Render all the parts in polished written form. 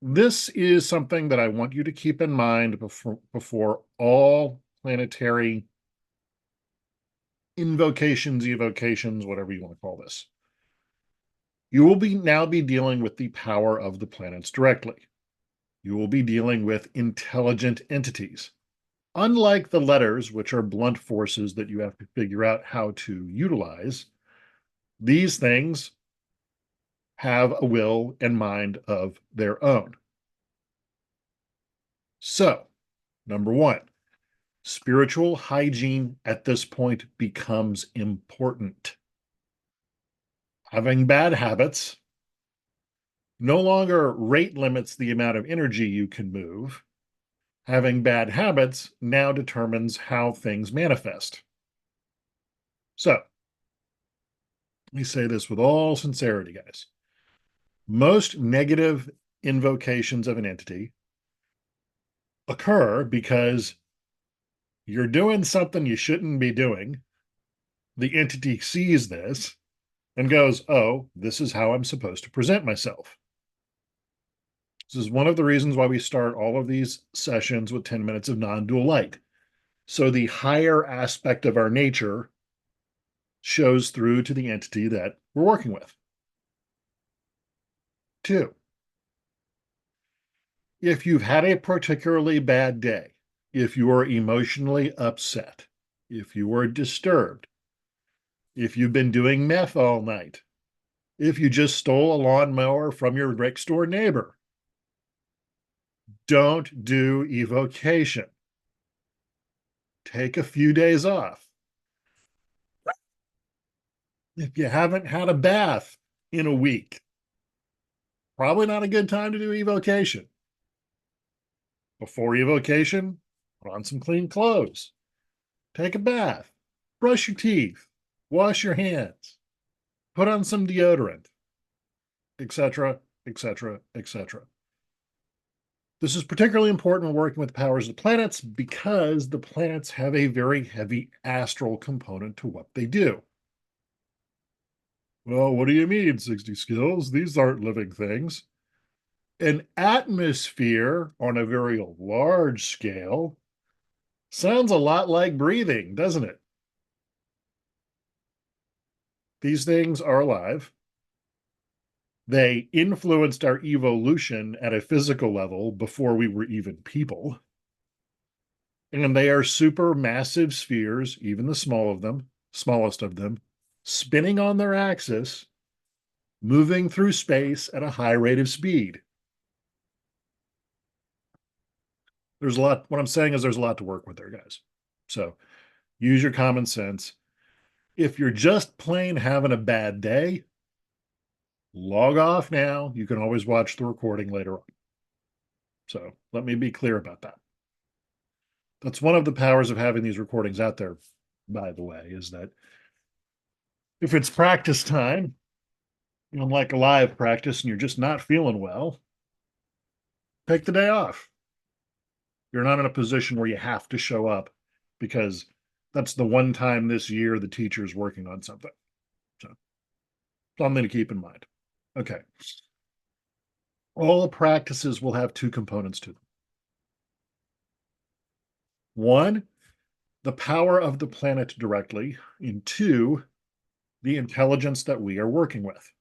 This is something that I want you to keep in mind before all planetary invocations, evocations, whatever you want to call this. You will now be dealing with the power of the planets directly. You will be dealing with intelligent entities. Unlike the letters, which are blunt forces that you have to figure out how to utilize, these things have a will and mind of their own. So, number one, spiritual hygiene at this point becomes important. Having bad habits no longer rate limits the amount of energy you can move. Having bad habits now determines how things manifest. So, let me say this with all sincerity, guys. Most negative invocations of an entity occur because you're doing something you shouldn't be doing. The entity sees this and goes, oh, this is how I'm supposed to present myself. This is one of the reasons why we start all of these sessions with 10 minutes of non-dual light. So the higher aspect of our nature shows through to the entity that we're working with. Two, if you've had a particularly bad day, if you are emotionally upset, if you are disturbed, if you've been doing meth all night, if you just stole a lawnmower from your next door neighbor, don't do evocation. Take a few days off. If you haven't had a bath in a week, probably not a good time to do evocation. Before evocation, put on some clean clothes, take a bath, brush your teeth, wash your hands, put on some deodorant, etc., etc., etc. This is particularly important when working with the powers of the planets because the planets have a very heavy astral component to what they do. Well, what do you mean, 60 skills? These aren't living things. An atmosphere on a very large scale sounds a lot like breathing, doesn't it? These things are alive. They influenced our evolution at a physical level before we were even people. And they are super massive spheres, even the smallest of them, spinning on their axis, moving through space at a high rate of speed. There's a lot, what I'm saying is there's a lot to work with there, guys. So use your common sense. If you're just plain having a bad day, log off now. You can always watch the recording later on. So let me be clear about that. That's one of the powers of having these recordings out there, by the way, is that if it's practice time, like a live practice, and you're just not feeling well, take the day off. You're not in a position where you have to show up because that's the one time this year the teacher's working on something. So something to keep in mind. Okay. All practices will have two components to them. One, the power of the planet directly, and two, the intelligence that we are working with.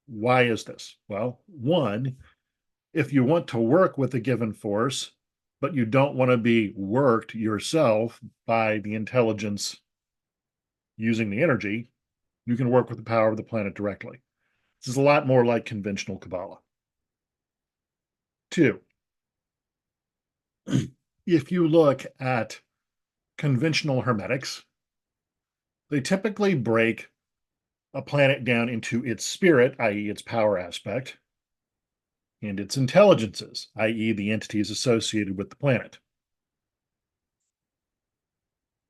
Why is this? Well, one, if you want to work with a given force, but you don't want to be worked yourself by the intelligence using the energy, you can work with the power of the planet directly. This is a lot more like conventional Kabbalah. Two, if you look at conventional hermetics, they typically break a planet down into its spirit, i.e., its power aspect, and its intelligences, i.e., the entities associated with the planet.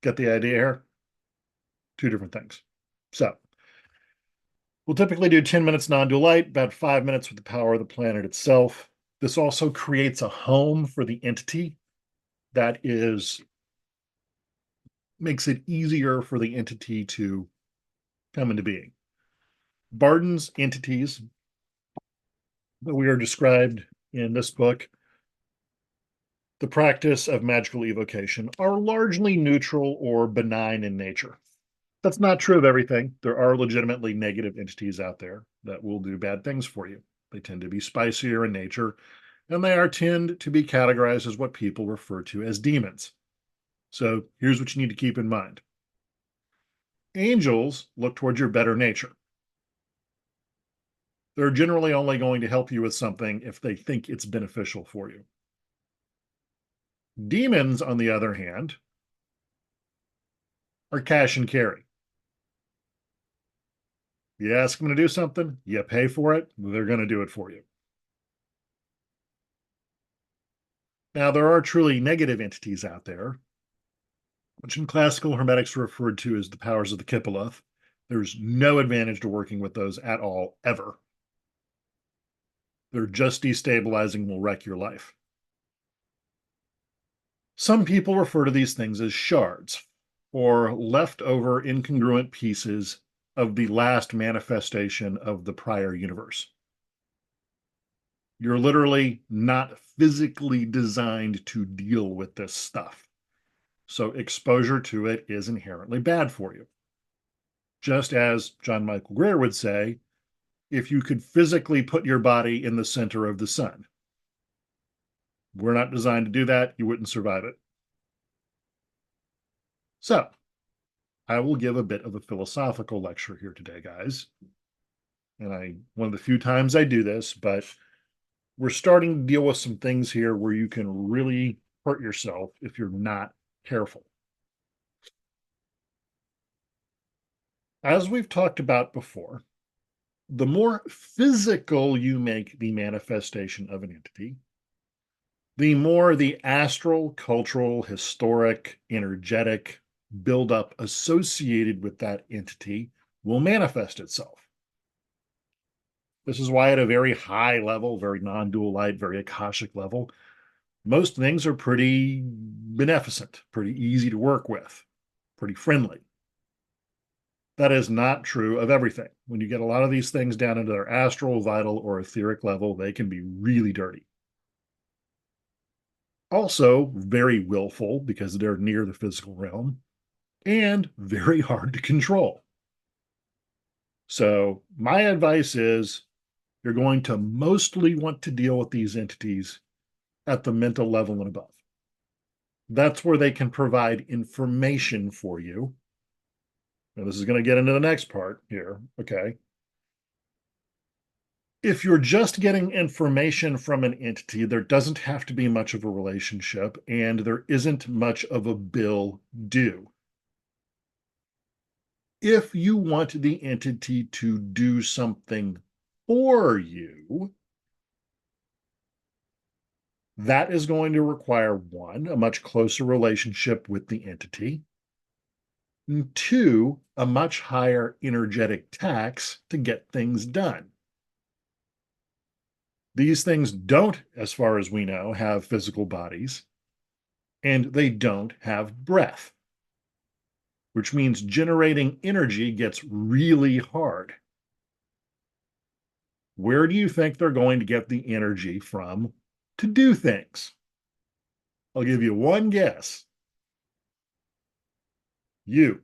Get the idea here? Two different things. So, we'll typically do 10 minutes non-dual light, about 5 minutes with the power of the planet itself. This also creates a home for the entity that makes it easier for the entity to come into being. Barden's entities that we are described in this book, the practice of magical evocation, are largely neutral or benign in nature. That's not true of everything. There are legitimately negative entities out there that will do bad things for you. They tend to be spicier in nature, and they are tend to be categorized as what people refer to as demons. So here's what you need to keep in mind. Angels look towards your better nature. They're generally only going to help you with something if they think it's beneficial for you. Demons, on the other hand, are cash and carry. You ask them to do something, you pay for it, they're going to do it for you. Now, there are truly negative entities out there, which in classical hermetics are referred to as the powers of the Kipalith. There's no advantage to working with those at all, ever. They're just destabilizing and will wreck your life. Some people refer to these things as shards, or leftover incongruent pieces of the last manifestation of the prior universe. You're literally not physically designed to deal with this stuff. So exposure to it is inherently bad for you. Just as John Michael Greer would say, if you could physically put your body in the center of the sun. We're not designed to do that. You wouldn't survive it. So I will give a bit of a philosophical lecture here today, guys. And one of the few times I do this, but we're starting to deal with some things here where you can really hurt yourself if you're not careful. As we've talked about before, the more physical you make the manifestation of an entity, the more the astral, cultural, historic, energetic buildup associated with that entity will manifest itself. This is why at a very high level, very non-dual light, very Akashic level, most things are pretty beneficent, pretty easy to work with, pretty friendly. That is not true of everything. When you get a lot of these things down into their astral, vital, or etheric level, they can be really dirty. Also, very willful because they're near the physical realm, and very hard to control. So, my advice is you're going to mostly want to deal with these entities at the mental level and above. That's where they can provide information for you. Now, this is going to get into the next part here. Okay. If you're just getting information from an entity, there doesn't have to be much of a relationship, and there isn't much of a bill due. If you want the entity to do something for you, that is going to require, one, a much closer relationship with the entity, and two, a much higher energetic tax to get things done. These things don't, as far as we know, have physical bodies, and they don't have breath, which means generating energy gets really hard. Where do you think they're going to get the energy from to do things? I'll give you one guess. You.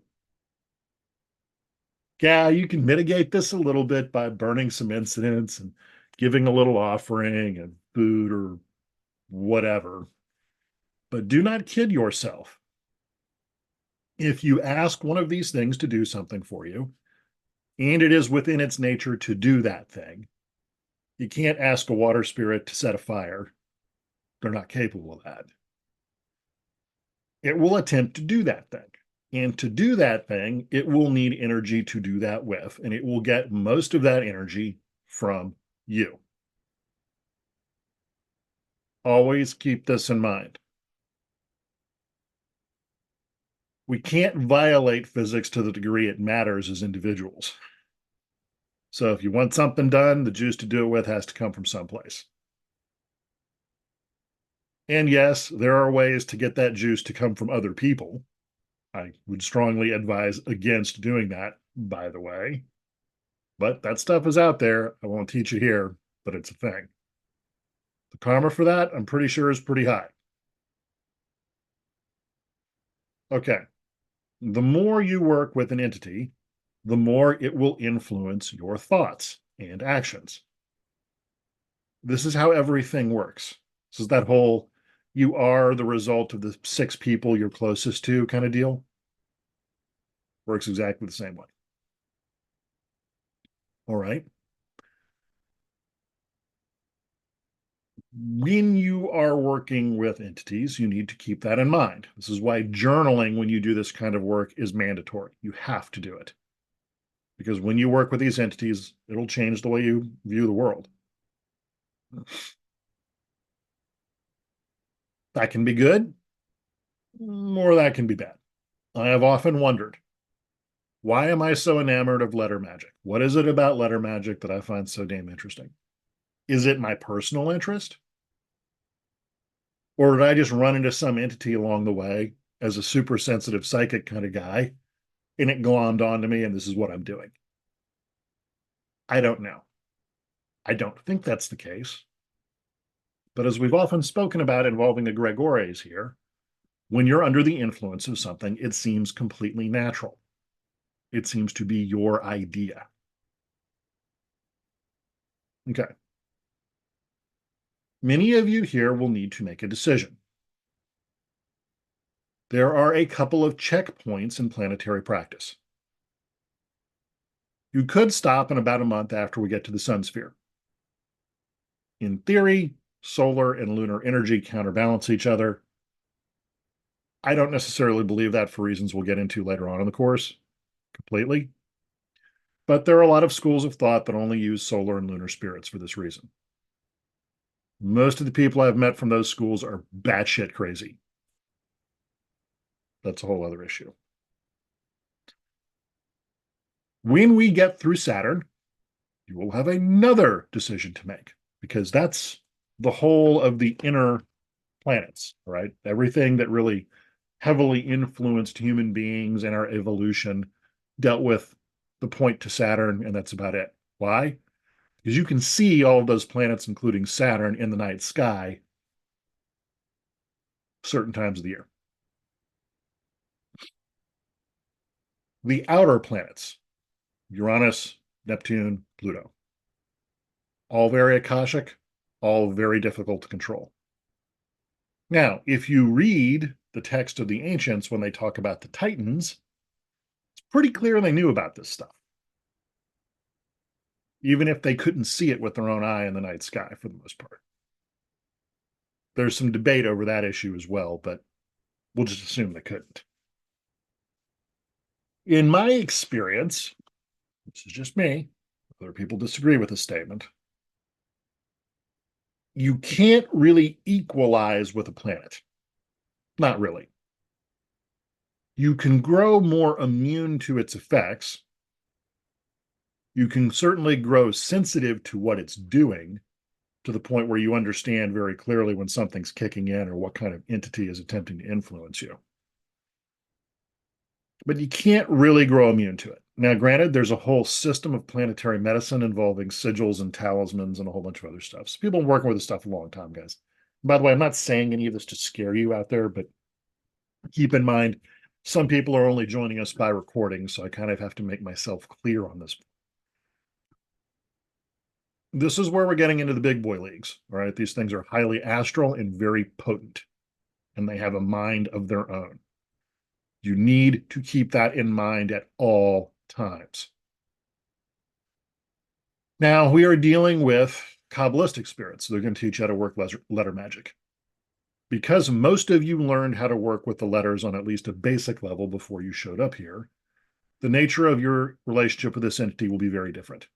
Yeah, you can mitigate this a little bit by burning some incense and giving a little offering and food or whatever. But do not kid yourself. If you ask one of these things to do something for you, and it is within its nature to do that thing, you can't ask a water spirit to set a fire. They're not capable of that. It will attempt to do that thing. And to do that thing, it will need energy to do that with, and it will get most of that energy from you. Always keep this in mind. We can't violate physics to the degree it matters as individuals. So if you want something done, the juice to do it with has to come from someplace. And yes, there are ways to get that juice to come from other people. I would strongly advise against doing that, by the way. But that stuff is out there. I won't teach you here. but it's a thing. The karma for that, I'm pretty sure, is pretty high. Okay. The more you work with an entity, the more it will influence your thoughts and actions. This is how everything works. This is that whole you are the result of the 6 people you're closest to kind of deal. Works exactly the same way. All right. When you are working with entities, you need to keep that in mind. This is why journaling, when you do this kind of work, is mandatory. You have to do it. Because when you work with these entities, it'll change the way you view the world. That can be good, or that can be bad. I have often wondered, why am I so enamored of letter magic? What is it about letter magic that I find so damn interesting? Is it my personal interest? Or did I just run into some entity along the way as a super sensitive psychic kind of guy and it glommed onto me and this is what I'm doing? I don't know. I don't think that's the case. But as we've often spoken about involving the Gregores here, when you're under the influence of something, it seems completely natural. It seems to be your idea. Okay. Many of you here will need to make a decision. There are a couple of checkpoints in planetary practice. You could stop in about a month after we get to the sun sphere. In theory, solar and lunar energy counterbalance each other. I don't necessarily believe that for reasons we'll get into later on in the course completely. But there are a lot of schools of thought that only use solar and lunar spirits for this reason. Most of the people I've met from those schools are batshit crazy. That's a whole other issue. When we get through Saturn, you will have another decision to make because that's the whole of the inner planets, right? Everything that really heavily influenced human beings and our evolution dealt with the point to Saturn, and that's about it. Why? Because you can see all of those planets, including Saturn, in the night sky certain times of the year. The outer planets, Uranus, Neptune, Pluto, all very Akashic, all very difficult to control. Now, if you read the text of the ancients when they talk about the Titans, it's pretty clear they knew about this stuff, even if they couldn't see it with their own eye in the night sky for the most part. There's some debate over that issue as well, but we'll just assume they couldn't. In my experience, this is just me, other people disagree with this statement, you can't really equalize with a planet. Not really. You can grow more immune to its effects. You can certainly grow sensitive to what it's doing to the point where you understand very clearly when something's kicking in or what kind of entity is attempting to influence you. But you can't really grow immune to it. Now, granted, there's a whole system of planetary medicine involving sigils and talismans and a whole bunch of other stuff. So people have been working with this stuff a long time, guys. By the way, I'm not saying any of this to scare you out there, but keep in mind, some people are only joining us by recording, so I kind of have to make myself clear on this. This is where we're getting into the big boy leagues, all right? These things are highly astral and very potent, and they have a mind of their own. You need to keep that in mind at all times. Now, we are dealing with Kabbalistic spirits. So they're going to teach you how to work letter magic. Because most of you learned how to work with the letters on at least a basic level before you showed up here, the nature of your relationship with this entity will be very different.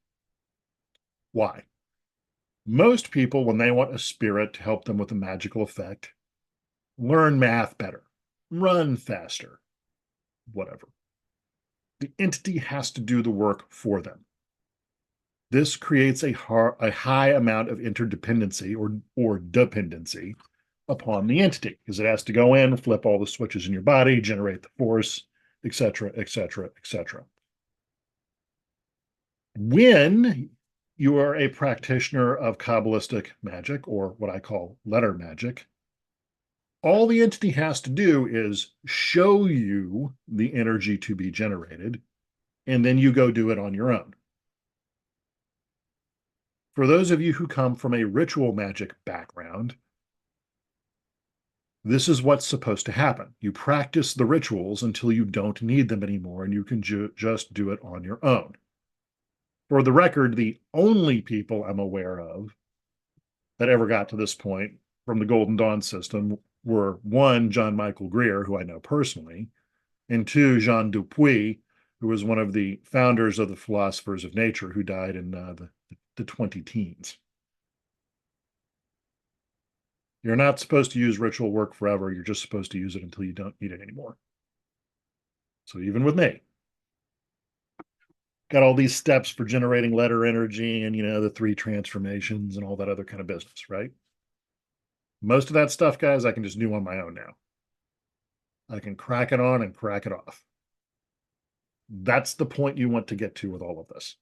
Why? Most people, when they want a spirit to help them with a magical effect, learn math better, run faster, whatever. The entity has to do the work for them. This creates a high amount of interdependency or dependency upon the entity because it has to go in, flip all the switches in your body, generate the force, etc., etc., etc. When you are a practitioner of Kabbalistic magic, or what I call letter magic, all the entity has to do is show you the energy to be generated, and then you go do it on your own. For those of you who come from a ritual magic background, this is what's supposed to happen. You practice the rituals until you don't need them anymore, and you can just do it on your own. For the record, the only people I'm aware of that ever got to this point from the Golden Dawn system were one, John Michael Greer, who I know personally, and two, Jean Dupuy, who was one of the founders of the Philosophers of Nature, who died in the 20 teens. You're not supposed to use ritual work forever. You're just supposed to use it until you don't need it anymore. So even with me, got all these steps for generating letter energy and, the 3 transformations and all that other kind of business, right? Most of that stuff, guys, I can just do on my own now. I can crack it on and crack it off. That's the point you want to get to with all of this.